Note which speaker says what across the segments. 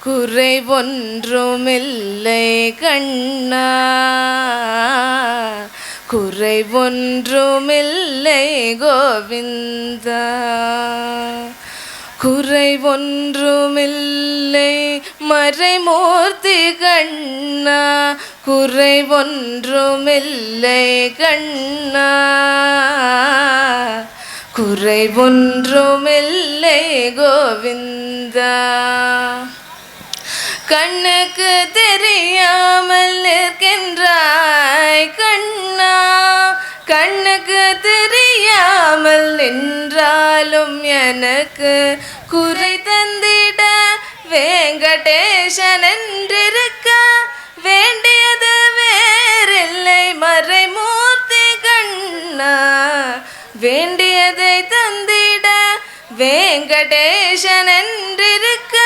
Speaker 1: குறை ஒன்றுமில்லை கண்ணா, குறை ஒன்றுமில்லை கோவிந்தா, குறை ஒன்றுமில்லை மறைமூர்த்தி கண்ணா, குறை ஒன்றுமில்லை கண்ணா, குறை ஒன்றுமில்லை கோவிந்தா. கண்ணுக்கு தெரியாமல் நிற்கின்றாய் கண்ணா, கண்ணுக்கு தெரியாமல் நின்றாலும் எனக்கு குறை தந்திட வெங்கடேசன் என்றிருக்க வேண்டியது வேறில்லை மறைமூர்த்தி கண்ணா, வேண்டியதை தந்திட வெங்கடேசன் என்றிருக்க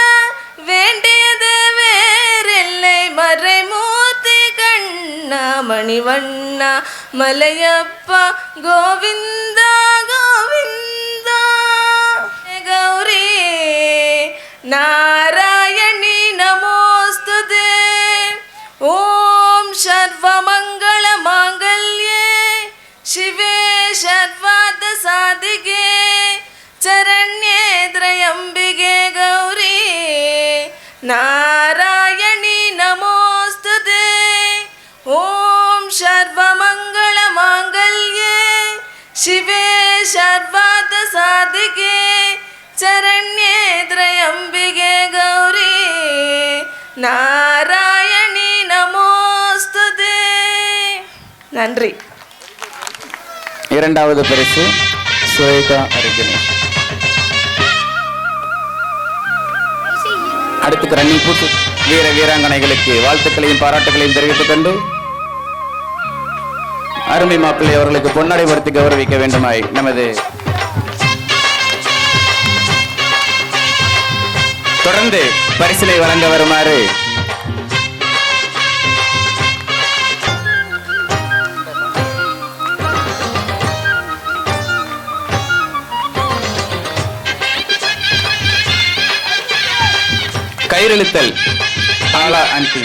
Speaker 1: வேண்டியது வேறில்லை மறைமூர்த்தி கண்ணா, மணிவண்ணா மலையப்பா கோவிந்தா கோவிந்தா. கௌரி நாராயணி நமோஸ்துதே. ஓம் சர்வமங்கள மாங்கல்யே शिवे सर्वार्थ साधिके चरण्ये त्र्यम्बिके गौरी नारायणी नमोस्तुते. ओम सर्वमंगल मांगल्ये शिवे सर्वार्थ साधिके चरण्ये त्र्यम्बिके गौरी नारायणी नमोस्तुते. நன்றி.
Speaker 2: இரண்டாவது பரிசு ஸ்வேதா அரிஜினேஷ். அடுத்து ரன்னிங் பூத்து வீர வீராங்கனைகளுக்கு வாழ்த்துக்களையும் பாராட்டுகளையும் தெரிவித்துக் கொண்டு அருமை மாப்பிள்ளை அவர்களுக்கு பொன்னாடை வர்த்தி கௌரவிக்க வேண்டுமாய் நமது தொடர்ந்து பரிசினை வழங்க வருமாறு கயிறெழுத்தல் ஆலா ஆண்டி.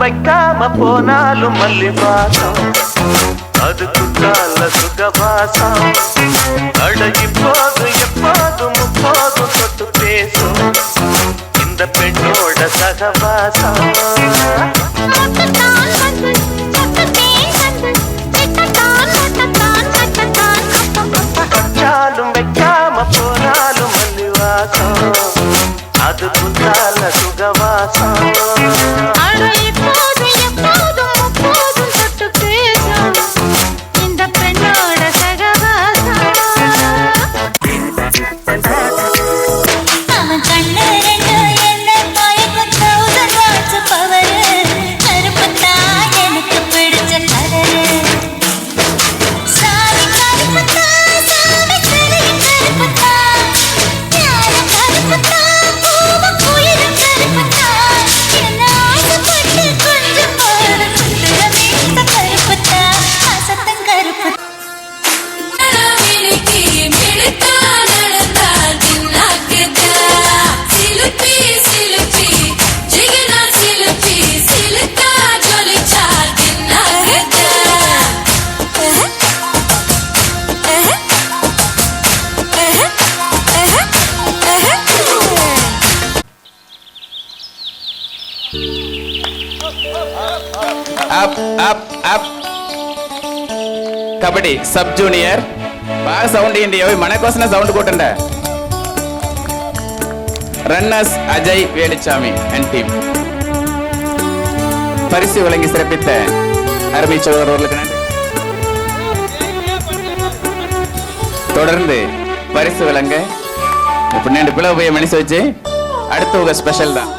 Speaker 3: வைக்காம போனாலும் மல்லி வாசம் அதுக்கு நல்ல சுகவாசம். அழகி போது எப்போதும் முப்போதும் தொட்டு பேசும் இந்த பெண்ணோட சகவாசம். வச்சாலும் வைக்காம போனாலும் மல்லி வாசம் அதுக்கு நல்ல சுகவாசம்.
Speaker 2: கபடி சப் ஜூனியர் బాగా సౌండ్ ఏంటి మన కోసం సౌండ్ కొట్టండి. Runners Ajay Veluchamy and team பரிசு வழங்கி சிறப்பித்த அருமை சகோதரர்களுக்கு நன்றி. தொடர்ந்து பரிசு வழங்க 12 பிளவு போய் மனசு வச்சு அடுத்தவங்க ஸ்பெஷல் தான்.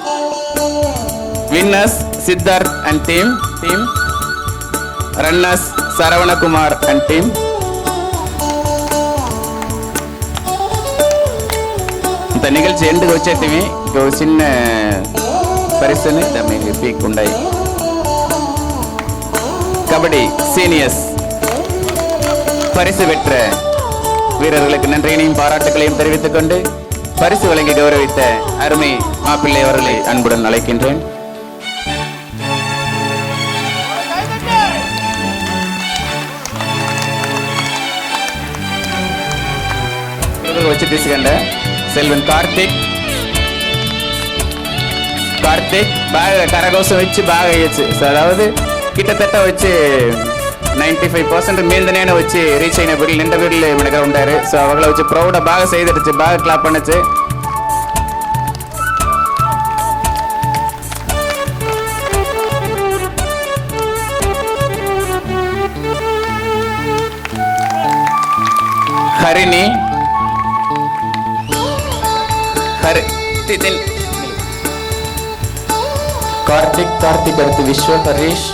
Speaker 2: Winners Siddharth and team. Runners Saravanakumar and team. இந்த நிகழ்ச்சி எண்டுக்கு వచ్చేటివి ஒரு சின்ன பரிசுன்னு தம்மிக்கு பீக் உண்டாய். கபடி சீனியர்ஸ் பரிசு பெற்ற வீரர்களுக்கு நன்றியையும் பாராட்டுகளையும் தெரிவித்துக் கொண்டு பரிசு வழங்கி கௌரவித்த அருமை மாப்பிள்ளை அவர்களை அன்புடன் அழைக்கின்றேன். வச்சு తీసుకండి సెల్వన్ కార్తిక్ బాగా కరగోసం వచ్చి బాగా వేయచ్చు. అதாவது கிட்டத்தட்ட வச்சு 95% மீந்தனே வச்சு ரீச் అయిన బిడ్డలు నిండ బిడ్డలు మన దగ్గర ఉంటారు. సో அவங்கள வச்சு ப்ரௌடா బాగా செய்துடுச்சு, బాగా கிளாப் பண்ணுச்சு. ஹரிணி கார்த்திக் அடுத்து விஸ்வ ஹரீஷ்,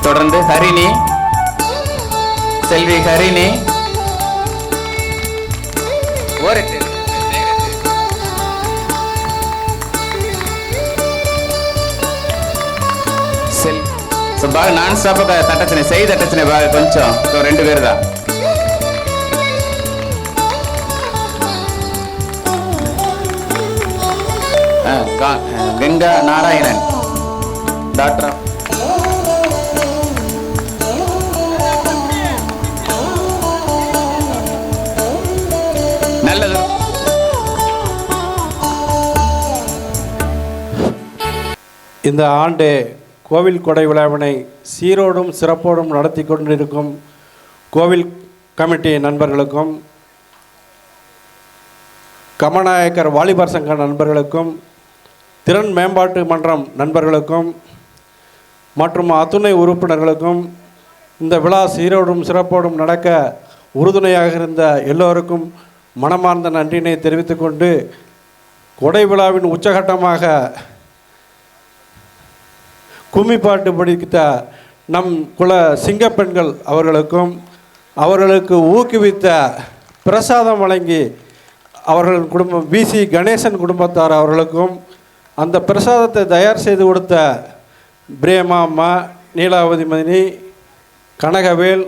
Speaker 2: தொடர்ந்து ஹரிணி, செல்வி ஹரிணி, బాగా నాన్ స్టాప్ తట్టచ్చినాయి, సై తట్టచ్చినాయి బాగా కొంచెం. రెండు పేరుదా గంగా నారాయణన్ డాక్టర్ நல்லது.
Speaker 4: இந்த ஆண்டு கோவில் கொடை விழாவினை சீரோடும் சிறப்போடும் நடத்தி கொண்டிருக்கும் கோவில் கமிட்டி நண்பர்களுக்கும், கமநாயக்கர் வாலிபர் சங்க நண்பர்களுக்கும், திறன் மேம்பாட்டு மன்றம் நண்பர்களுக்கும் மற்றும் அத்துணை உறுப்பினர்களுக்கும், இந்த விழா சீரோடும் சிறப்போடும் நடக்க உறுதுணையாக இருந்த எல்லோருக்கும் மனமார்ந்த நன்றியினை தெரிவித்துக்கொண்டு, கொடை விழாவின் உச்சகட்டமாக கும்மிப்பாட்டு படித்த நம் குல சிங்கப்பெண்கள் அவர்களுக்கும், அவர்களுக்கு ஊக்குவித்த பிரசாதம் வழங்கி அவர்கள் குடும்பம் பிசி கணேசன் குடும்பத்தார் அவர்களுக்கும், அந்த பிரசாதத்தை தயார் செய்து கொடுத்த பிரேமா அம்மா, நீலாவதி மதினி, கனகவேல்,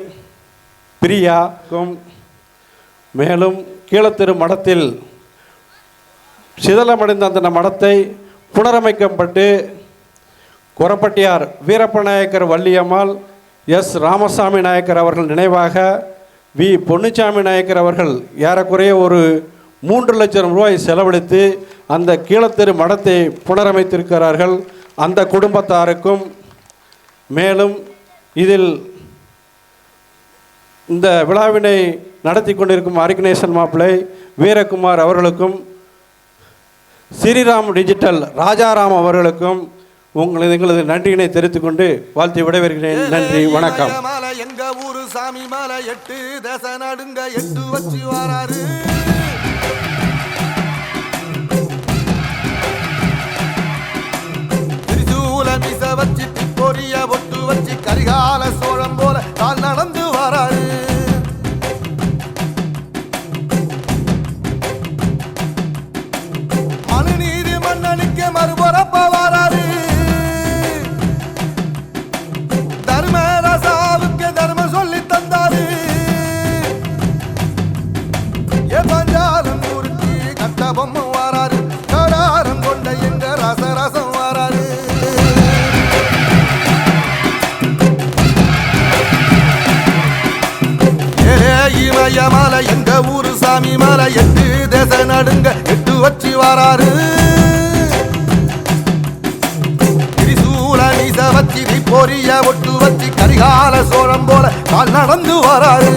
Speaker 4: பிரியாக்கும், மேலும் கீழத்திரு மடத்தில் சிதலமடைந்த அந்த மடத்தை புனரமைக்கப்பட்டு கொரப்பட்டியார் வீரப்ப நாயக்கர் வள்ளியம்மாள், எஸ் ராமசாமி நாயக்கர் அவர்கள் நினைவாக வி பொன்னுச்சாமி நாயக்கர் அவர்கள் ஏறக்குறைய ஒரு 3 லட்சம் ரூபாய் செலவழித்து அந்த கீழத்திரு மடத்தை புனரமைத்திருக்கிறார்கள். அந்த குடும்பத்தாருக்கும், மேலும் இதில் இந்த விழாவினை நடத்தி கொண்டிருக்கும் ஆர்கனைசேஷன் மாப்பிள்ளை வீரகுமார் அவர்களுக்கும், ஸ்ரீராம் டிஜிட்டல் ராஜாராம் அவர்களுக்கும் எங்களது நன்றியினை தெரிவித்துக் கொண்டு வாழ்த்தி விடைபெறுகிறேன். நன்றி, வணக்கம்.
Speaker 5: எங்க ஊரு சாமி மலை 8 தேச நடுங்க 8 வச்சு வராரு. திரிசூல மிச வச்சு பொரிய ஒட்டு வச்சு கரிகால சோழம் போல தான் நடந்து வராரு. மனுநீதி மன்னனுக்கு மறுபரப்ப வராரு. தர்மராசாவுக்கு தர்மம் சொல்லி தந்தாரு. பஞ்சாலம் உருட்டி கட்ட பொம்மை வாராரு. கடாரம் கொண்ட எங்க ரசரசம் வாராரு. இமய மலை எங்க ஊரு சாமி மலை 8 தேச நடுங்க 8 வச்சு வராரு. திரிசூல நீச வச்சி பொரிய ஒட்டு வச்சு கரிகால சோழம் போல கால் நடந்து வராரு.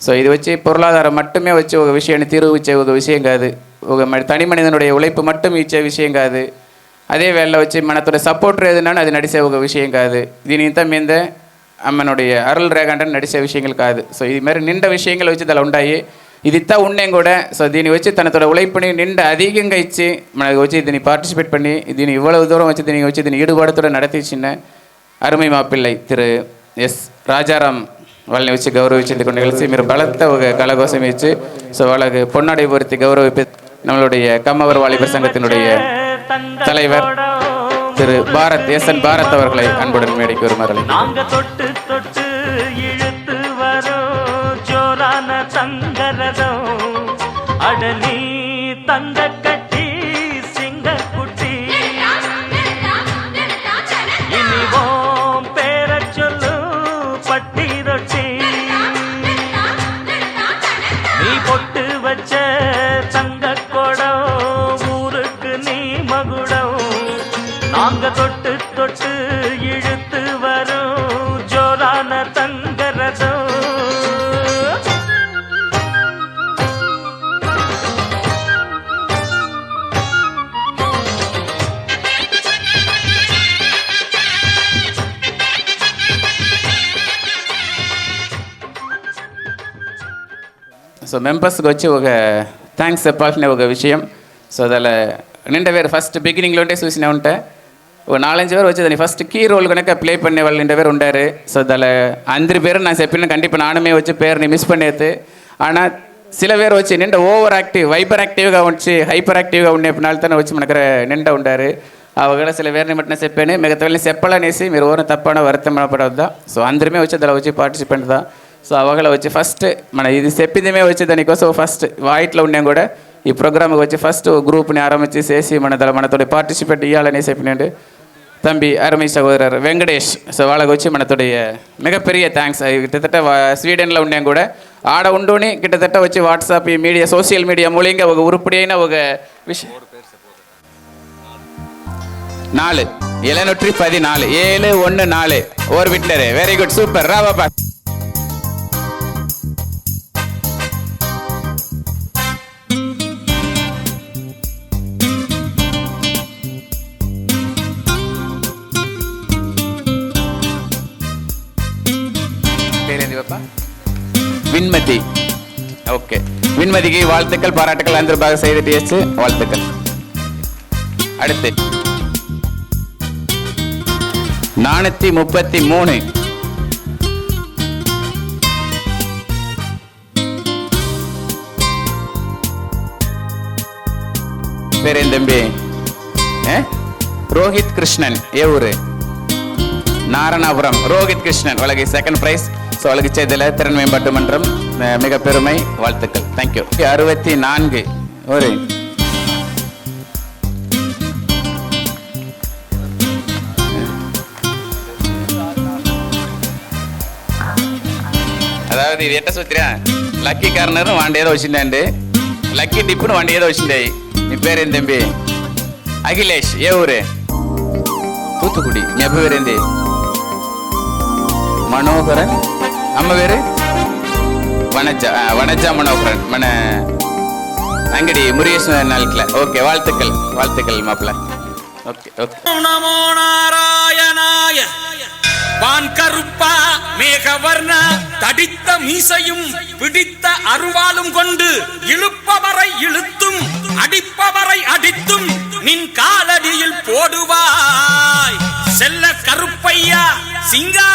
Speaker 2: ஸோ இது வச்சு பொருளாதாரம் மட்டுமே வச்சு ఒక విషయాన్ని తీరు ఇచ్చే ఒక విషయం కాదు. ఒక తని మనిదనుடைய ఉழைப்பு மட்டும் ఇచ్చే విషయం కాదు. అదే వేళలో వచ్చి మనతో సపోర్ట్ ఏదన్నా అది నడిచే ఒక విషయం కాదు. దీని ఇంత మీద అమ్మనుடைய అరుள் రేగంటే నడిచే విషయంగా కాదు. సో ఇది మరి నిండ విషయంగా వచ్చి అలా ఉంటాయి. ఇది ఇత్తా ఉండేం కూడా. సో దీన్ని వచ్చి తనతో ఉழைப்புని నిండా அதிகంగా ఇచ్చి మనకు వచ్చి దీన్ని பார்ட்டிசிபேட் பண்ணி దీన్ని இவ்வளவு தூரம் வச்சு దీన్ని వచ్చి దీన్ని ஈடுபாடுతో நடத்திச்சிన్న అరుமை మాపిల్లై திரு ఎస్ రాజారాం వాళ్ళని వచ్చి గౌరవించేందుకు కలిసి మీరు బలத்த ఒక కళ కోసం ఇచ్చి సో వాళ్ళకి பொன்னாடை பொருத்தி கௌரவிப்ப நம்மளுடைய கம்மவர் வாலிபர் சங்கத்தினுடைய தலைவர் திரு பாரத் எஸ்என் பாரத் அவர்களை அன்புடன் மேடைக்கு வருமாறு
Speaker 3: நாங்க தொட்டு தொட்டு இழுத்து வரோம் ஜோரான தங்கரதம் அடலி தங்க கட்டி சிங்க குட்டி இனிவோம் பேர சொல்லு பட்டி ரொட்டி நீ பொட்டு வச்ச தங்க கொடம் ஊருக்கு நீ மகுடம் நாங்க தொட்டு தொட்டு இழுத்து வரும் ஜோரான தங்கரதம்
Speaker 2: సో మెంబర్స్కి వచ్చి ఒక థ్యాంక్స్ చెప్పాల్సిన ఒక విషయం. సో అలా నిండా వేరు ఫస్ట్ బిగినింగ్లో ఉంటే చూసినా ఉంటా ఒక 4-5 பேர் வச்சு அதை ஃபஸ்ட்டு கீ ரோல் கணக்க ப்ளே பண்ண వాళ్ళు 2 பேர் உண்டாரு. ஸோ அதில் 5 பேரும் நான் చెప్పిన கண்டிப்பாக நானுமே வச்சு பேர்ని மிஸ் பண்ணேது. ஆனால் சில பேர் వచ్చి నిండా ఓవర్ యాక్టివ్ హైపర్ యాక్టివ్గా వచ్చి హైపర్ యాక్టివ్గా ఉండేపినాళ్ళతోనే వచ్చి మనకు నిండా ఉండారు. అవగడ சில பேர்ని மட்டும் చెప్పాను, మిగతా వాళ్ళని చెప్పాలనేసి మీరు ఓన తప్పన వర్తమానపడవద్దా. సో అందరమే వచ్చి అలా వచ్చి పార్టిసిపెంట్ దా. సో అవగల వచ్చి ఫస్ట్ మన ఇది చెప్పిందిమే వచ్చి దానికోసం ఫస్ట్ వాయిట్లో ఉండే కూడా ఈ ప్రోగ్రామ్కి వచ్చి ఫస్ట్ గ్రూప్ని ఆరంభించి చేసి మనతో పార్టిసిపేట్ ఇవ్వాలని చెప్పినండి தம்பி அருமை சகோதரர் வெங்கடேஷ். ஸோ వాళ్ళకి వచ్చి మనతోடைய மிகப்பெரிய థ్యాంక్స్. கிட்டத்தட்ட స్వీడన్లో ఉండే కూడా ఆడ ఉండుని గిట్టతట్ట వచ్చి వాట్సాప్ ఈ మీడియా సోషల్ మీడియా మూలంగా ఒక ఉరుపుడి అయిన ఒక విషయం 4 ఓవర్ విట్లరే. వెరీ గుడ్, సూపర్, రా బాబా. விண்மதி. ஓகே, விண்மதிக்கு வாழ்த்துக்கள், பாராட்டுக்கள். அந்த பாக செய்துட்டு வாழ்த்துக்கள். அடுத்து 433 பேர் என் தம்பி ரோஹித் கிருஷ்ணன். ఏ ఊరు? நாரணாபுரம். ரோஹித் கிருஷ்ணன் వాళ్ళకి செகண்ட் பிரைஸ். ஸோ వాళ్ళకి இச்சதில் திறன் மேம்பாட்டு மன்றம் மிக பெருமை, வாழ்த்துக்கள். தேங்க்யூ. 64 ஒரு అதாவது ఇది ఎట్ట సూత్రా లక్కీ కార్నర్ వాండి ఏదో వచ్చిందండి, లక్కీ డిప్పును వాండి ఏదో వచ్చిందాయి. నీ పేరేం తம்பி? అఖిలేష్. ఏ ఊరే? తూத்துக்குடி. మీ అబ్బ పేరేంది? మనోహరన్. అమ్మ పేరు వనజా మనోహరన్. మన అంగడి మురుగేశ్వర నాలుగుల. ఓకే, வாழ்த்துக்கள் வாழ்த்துக்கள் மாப்பிள்ள. Okay okay.
Speaker 6: நமோ நாராயணாய. வான் கருப்பா மேகவர்ண தடித்த மீசையும் பிடித்த அருவாளும் கொண்டு இழுப்பவரை இழுத்தும் அடிப்பவரை அடித்தும் நின் காலடியில் போடுவாய் செல்ல கருப்பையா சிங்கா.